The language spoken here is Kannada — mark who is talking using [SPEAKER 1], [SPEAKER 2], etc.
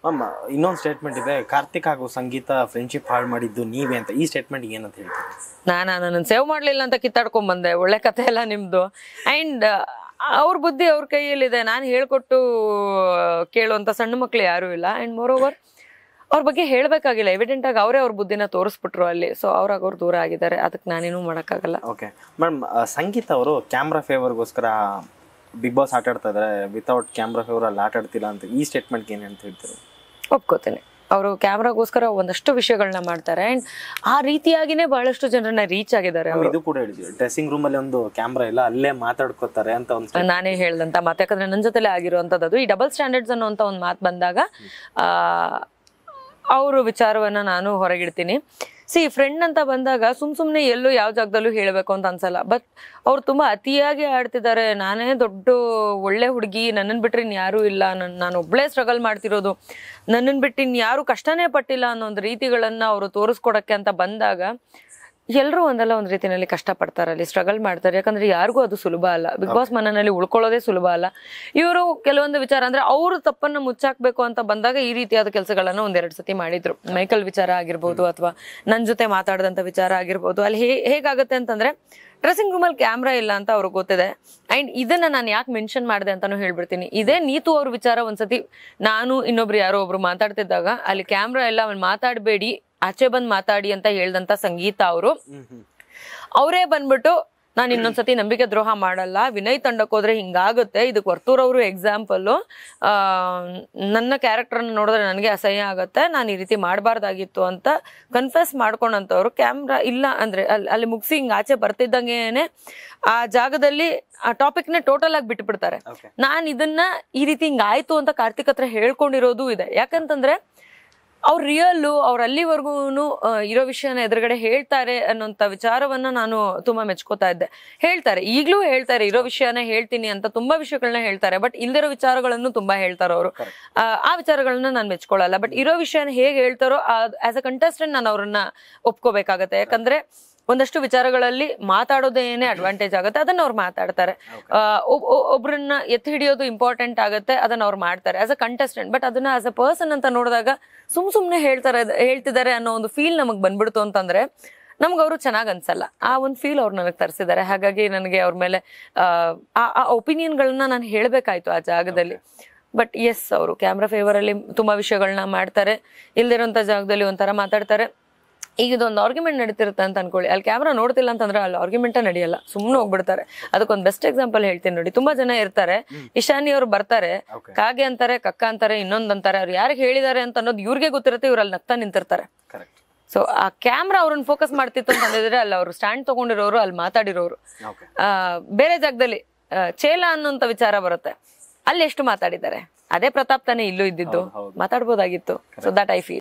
[SPEAKER 1] ಮ್ಯಾಮ್ ಇನ್ನೊಂದು ಸ್ಟೇಟ್ಮೆಂಟ್ ಇದೆ, ಕಾರ್ತಿಕ್ ಹಾಗೂ ಸಂಗೀತ ಫ್ರೆಂಡ್ಶಿಪ್ ಹಾಳು ಮಾಡಿದ್ದು ನೀವೇ ಅಂತ. ಈ ಸ್ಟೇಟ್ಮೆಂಟ್ ಏನಂತ ಹೇಳ್ತೀರಿ?
[SPEAKER 2] ನನ್ನ ಸೇವ್ ಮಾಡ್ಲಿಲ್ಲ ಅಂತ ಕಿತ್ತಾಡ್ಕೊಂಡ್ ಬಂದೆ. ಒಳ್ಳೆ ಕಥೆ ಎಲ್ಲ ನಿಮ್ದು. ಅಂಡ್ ಅವ್ರ ಬುದ್ಧಿ ಅವ್ರ ಕೈಯಲ್ಲಿದೆ. ನಾನು ಹೇಳ್ಕೊಟ್ಟು ಕೇಳುವಂತ ಸಣ್ಣ ಮಕ್ಳು ಯಾರು ಇಲ್ಲ. ಅಂಡ್ ಮೋರ್ ಓವರ್ ಅವ್ರ ಬಗ್ಗೆ ಹೇಳ್ಬೇಕಾಗಿಲ್ಲ, ಎವಿಡೆಂಟ್ ಆಗಿ ಅವರೇ ಅವ್ರ ಬುದ್ಧಿನ ತೋರಿಸ್ಬಿಟ್ರು ಅಲ್ಲಿ. ಸೊ ಅವ್ರು ದೂರ ಆಗಿದ್ದಾರೆ, ಅದಕ್ಕೆ ನಾನೇನು ಮಾಡಕ್ಕಾಗಲ್ಲ.
[SPEAKER 1] ಓಕೆ ಮೇಡಮ್, ಸಂಗೀತ ಅವರು ಕ್ಯಾಮ್ರಾ ಫೇವರ್ಗೋಸ್ಕರ ಬಿಗ್ ಬಾಸ್ ಆಟ ಆಡ್ತಾ ಇದಾರೆ, ವಿತೌಟ್ ಕ್ಯಾಮ್ರಾ ಫೇವರ್ ಅಲ್ಲಿ ಆಟ ಆಡ್ತಿಲ್ಲ ಅಂತ. ಈ ಸ್ಟೇಟ್ಮೆಂಟ್ಗೆ ಏನು ಅಂತ ಹೇಳ್ತೀರಿ?
[SPEAKER 2] ಒಪ್ಕೋತೇನೆ, ಅವರು ಕ್ಯಾಮ್ರಾಗೋಸ್ಕರ ಒಂದಷ್ಟು ವಿಷಯಗಳನ್ನ ಮಾಡ್ತಾರೆ. ಅಂಡ್ ಆ ರೀತಿಯಾಗಿನೇ ಬಹಳಷ್ಟು ಜನರನ್ನ ರೀಚ್ ಆಗಿದ್ದಾರೆ.
[SPEAKER 1] ಇದು ಕೂಡ ಹೇಳಿದ್ವಿ, ಡ್ರೆಸ್ಸಿಂಗ್ ರೂಮ್ ಅಲ್ಲಿ ಒಂದು ಕ್ಯಾಮ್ರಾ ಇಲ್ಲ, ಅಲ್ಲೇ ಮಾತಾಡ್ಕೋತಾರೆ ಅಂತ ಒಂದು
[SPEAKER 2] ನಾನೇ ಹೇಳ್ದಂತ ಮಾತು. ಯಾಕಂದ್ರೆ ನನ್ನ ಜೊತೆಲೆ ಆಗಿರುವಂತದ್ದು ಈ ಡಬಲ್ ಸ್ಟ್ಯಾಂಡರ್ಡ್ಸ್ ಅನ್ನುವಂತ ಒಂದು ಮಾತು ಬಂದಾಗ ಅವ್ರ ವಿಚಾರವನ್ನ ನಾನು ಹೊರಗಿಡ್ತೀನಿ. ಫ್ರೆಂಡ್ ಅಂತ ಬಂದಾಗ ಸುಮ್ನೆ ಎಲ್ಲೂ ಯಾವ ಜಾಗದಲ್ಲೂ ಹೇಳ್ಬೇಕು ಅಂತ ಅನ್ಸಲ್ಲ. ಬಟ್ ಅವ್ರು ತುಂಬಾ ಅತಿಯಾಗಿ ಆಡ್ತಿದ್ದಾರೆ. ನಾನೇ ದೊಡ್ಡ ಒಳ್ಳೆ ಹುಡುಗಿ, ನನ್ನನ್ ಬಿಟ್ರೆ ಇನ್ಯಾರೂ ಇಲ್ಲ, ನಾನು ಒಬ್ಳೇ ಸ್ಟ್ರಗಲ್ ಮಾಡ್ತಿರೋದು, ನನ್ನನ್ ಬಿಟ್ಟು ಇನ್ಯಾರು ಕಷ್ಟನೇ ಪಟ್ಟಿಲ್ಲ ಅನ್ನೋ ಒಂದು ರೀತಿಗಳನ್ನ ಅವರು ತೋರಿಸ್ಕೊಡಕ್ಕೆ ಅಂತ ಬಂದಾಗ ಎಲ್ಲರೂ ಒಂದಲ್ಲ ಒಂದ್ ರೀತಿನಲ್ಲಿ ಕಷ್ಟ ಪಡ್ತಾರೆ, ಅಲ್ಲಿ ಸ್ಟ್ರಗಲ್ ಮಾಡ್ತಾರೆ. ಯಾಕಂದ್ರೆ ಯಾರಿಗೂ ಅದು ಸುಲಭ ಅಲ್ಲ. ಬಿಗ್ ಬಾಸ್ ಮನೆಯಲ್ಲಿ ಉಳ್ಕೊಳ್ಳೋದೇ ಸುಲಭ ಅಲ್ಲ. ಇವರು ಕೆಲವೊಂದು ವಿಚಾರ ಅಂದ್ರೆ ಅವ್ರ ತಪ್ಪನ್ನ ಮುಚ್ಚಾಕ್ಬೇಕು ಅಂತ ಬಂದಾಗ ಈ ರೀತಿಯಾದ ಕೆಲಸಗಳನ್ನ ಒಂದೆರಡು ಸತಿ ಮಾಡಿದ್ರು. ಮೈಕಲ್ ವಿಚಾರ ಆಗಿರ್ಬೋದು, ಅಥವಾ ನನ್ ಜೊತೆ ಮಾತಾಡದಂತ ವಿಚಾರ ಆಗಿರ್ಬೋದು. ಅಲ್ಲಿ ಹೇಗಾಗುತ್ತೆ ಅಂತಂದ್ರೆ ಡ್ರೆಸ್ಸಿಂಗ್ ರೂಮ್ ಅಲ್ಲಿ ಕ್ಯಾಮ್ರಾ ಇಲ್ಲ ಅಂತ ಅವ್ರಿಗೆ ಗೊತ್ತಿದೆ. ಅಂಡ್ ಇದನ್ನ ನಾನು ಯಾಕೆ ಮೆನ್ಷನ್ ಮಾಡಿದೆ ಅಂತಾನು ಹೇಳ್ಬಿಡ್ತೀನಿ. ಇದೇ ನೀತು ಅವ್ರ ವಿಚಾರ ಒಂದ್ಸತಿ ನಾನು ಇನ್ನೊಬ್ರು ಯಾರೋ ಒಬ್ರು ಮಾತಾಡ್ತಿದ್ದಾಗ ಅಲ್ಲಿ ಕ್ಯಾಮ್ರಾ ಎಲ್ಲ ಅವ್ನು ಮಾತಾಡ್ಬೇಡಿ, ಆಚೆ ಬಂದ್ ಮಾತಾಡಿ ಅಂತ ಹೇಳ್ದಂತ ಸಂಗೀತ ಅವರೇ ಬಂದ್ಬಿಟ್ಟು ನಾನು ಇನ್ನೊಂದ್ಸತಿ ನಂಬಿಕೆ ದ್ರೋಹ ಮಾಡಲ್ಲ, ವಿನಯ್ ತಂಡಕ್ಕೆ ಹೋದ್ರೆ ಹಿಂಗಾಗುತ್ತೆ, ಇದಕ್ಕೆ ವರ್ತೂರ್ ಅವರು ಎಕ್ಸಾಂಪಲ್, ನನ್ನ ಕ್ಯಾರೆಕ್ಟರ್ನ ನೋಡಿದ್ರೆ ನನಗೆ ಅಸಹ್ಯ ಆಗತ್ತೆ, ನಾನು ಈ ರೀತಿ ಮಾಡಬಾರ್ದಾಗಿತ್ತು ಅಂತ ಕನ್ಫೆಸ್ ಮಾಡ್ಕೊಂಡಂತವ್ರು ಕ್ಯಾಮ್ರಾ ಇಲ್ಲ ಅಂದ್ರೆ ಅಲ್ಲಿ ಮುಗಿಸಿ ಹಿಂಗ ಆಚೆ ಬರ್ತಿದ್ದಂಗೆನೆ ಆ ಜಾಗದಲ್ಲಿ ಆ ಟಾಪಿಕ್ ನ ಟೋಟಲ್ ಆಗಿ ಬಿಟ್ಬಿಡ್ತಾರೆ. ನಾನ್ ಇದನ್ನ ಈ ರೀತಿ ಹಿಂಗಾಯ್ತು ಅಂತ ಕಾರ್ತಿಕ್ ಹತ್ರ ಹೇಳ್ಕೊಂಡಿರೋದು ಇದೆ. ಯಾಕಂತಂದ್ರೆ ಅವ್ರ ರಿಯಲ್, ಅವ್ರ ಅಲ್ಲಿವರೆಗೂ ಇರೋ ವಿಷಯನ ಎದುರುಗಡೆ ಹೇಳ್ತಾರೆ ಅನ್ನೋಂಥ ವಿಚಾರವನ್ನ ನಾನು ತುಂಬಾ ಮೆಚ್ಕೋತಾ ಇದ್ದೆ. ಹೇಳ್ತಾರೆ, ಈಗ್ಲೂ ಹೇಳ್ತಾರೆ, ಇರೋ ವಿಷಯನ ಹೇಳ್ತೀನಿ ಅಂತ ತುಂಬಾ ವಿಷಯಗಳನ್ನ ಹೇಳ್ತಾರೆ. ಬಟ್ ಇಲ್ದಿರೋ ವಿಚಾರಗಳನ್ನು ತುಂಬಾ ಹೇಳ್ತಾರೋ ಅವರು. ಆ ವಿಚಾರಗಳನ್ನ ನಾನು ಮೆಚ್ಕೊಳ್ಳಲ್ಲ. ಬಟ್ ಇರೋ ವಿಷಯನ ಹೇಗೆ ಹೇಳ್ತಾರೋ ಆಸ್ ಅ ಕಂಟೆಸ್ಟೆಂಟ್ ನಾನು ಅವ್ರನ್ನ ಒಪ್ಕೋಬೇಕಾಗತ್ತೆ. ಯಾಕಂದ್ರೆ ಒಂದಷ್ಟು ವಿಚಾರಗಳಲ್ಲಿ ಮಾತಾಡೋದೇನೇ ಅಡ್ವಾಂಟೇಜ್ ಆಗುತ್ತೆ, ಅದನ್ನ ಅವ್ರು ಮಾತಾಡ್ತಾರೆ. ಒಬ್ರನ್ನ ಎತ್ತಿ ಹಿಡಿಯೋದು ಇಂಪಾರ್ಟೆಂಟ್ ಆಗುತ್ತೆ, ಅದನ್ನ ಅವ್ರು ಮಾಡ್ತಾರೆ ಆಸ್ ಅ ಕಂಟೆಸ್ಟೆಂಟ್. ಬಟ್ ಅದನ್ನ ಆಸ್ ಅ ಪರ್ಸನ್ ಅಂತ ನೋಡಿದಾಗ ಸುಮ್ನೆ ಹೇಳ್ತಿದ್ದಾರೆ ಅನ್ನೋ ಒಂದು ಫೀಲ್ ನಮಗ್ ಬಂದ್ಬಿಡ್ತು ಅಂತಂದ್ರೆ ನಮ್ಗೆ ಅವರು ಚೆನ್ನಾಗ್ ಅನ್ಸಲ್ಲ. ಆ ಒಂದು ಫೀಲ್ ಅವ್ರು ನನಗೆ ತರಿಸಿದ್ದಾರೆ. ಹಾಗಾಗಿ ನನಗೆ ಅವ್ರ ಮೇಲೆ ಆ ಒಪಿನಿಯನ್ಗಳನ್ನ ನಾನು ಹೇಳ್ಬೇಕಾಯ್ತು ಆ ಜಾಗದಲ್ಲಿ. ಬಟ್ ಎಸ್, ಅವರು ಕ್ಯಾಮ್ರಾ ಫೇವರ್ ಅಲ್ಲಿ ತುಂಬಾ ವಿಷಯಗಳನ್ನ ಮಾಡ್ತಾರೆ, ಇಲ್ದಿರೋಂಥ ಜಾಗದಲ್ಲಿ ಒಂಥರ ಮಾತಾಡ್ತಾರೆ. ಈಗ ಇದೊಂದು ಆರ್ಗ್ಯುಮೆಂಟ್ ನಡೀತಿರುತ್ತೆ ಅಂತ ಅನ್ಕೊಳ್ಳಿ, ಅಲ್ಲಿ ಕ್ಯಾಮ್ರಾ ನೋಡ್ತಿಲ್ಲ ಅಂತಂದ್ರೆ ಅಲ್ಲಿ ಆರ್ಗ್ಯುಮೆಂಟ್ ನಡೆಯಲ್ಲ, ಸುಮ್ನೆ ಹೋಗ್ಬಿಡ್ತಾರೆ. ಅದಕ್ಕೊಂದು ಬೆಸ್ಟ್ ಎಕ್ಸಾಂಪಲ್ ಹೇಳ್ತೀನಿ ನೋಡಿ. ತುಂಬಾ ಜನ ಇರ್ತಾರೆ, ಇಶಾನಿ ಅವ್ರು ಬರ್ತಾರೆ, ಕಾಗೆ ಅಂತಾರೆ, ಕಕ್ಕ ಅಂತಾರೆ, ಇನ್ನೊಂದ್ ಅಂತಾರೆ. ಅವ್ರು ಯಾರಿಗೆ ಹೇಳಿದಾರೆ ಅಂತ ಅನ್ನೋದು ಇವ್ರಿಗೆ ಗೊತ್ತಿರುತ್ತೆ, ಇವ್ರು ಅಲ್ಲಿ ನಗ್ತಾ ನಿಂತಿರ್ತಾರೆ. ಸೊ ಆ ಕ್ಯಾಮ್ರಾ ಅವ್ರನ್ನ ಫೋಕಸ್ ಮಾಡ್ತಿತ್ತು ಅಂತಂದಿದ್ರೆ ಅಲ್ಲಿ ಅವ್ರು ಸ್ಟ್ಯಾಂಡ್ ತಗೊಂಡಿರೋರು, ಅಲ್ಲಿ ಮಾತಾಡಿರೋರು. ಬೇರೆ ಜಾಗದಲ್ಲಿ ಚೇಲ ಅನ್ನೋಂತ ವಿಚಾರ ಬರುತ್ತೆ, ಅಲ್ಲಿ ಎಷ್ಟು ಮಾತಾಡಿದ್ದಾರೆ. ಅದೇ ಪ್ರತಾಪ್ ತಾನೇ ಇಲ್ಲೂ ಇದ್ದಿದ್ದು, ಮಾತಾಡ್ಬೋದಾಗಿತ್ತು. So that I feel.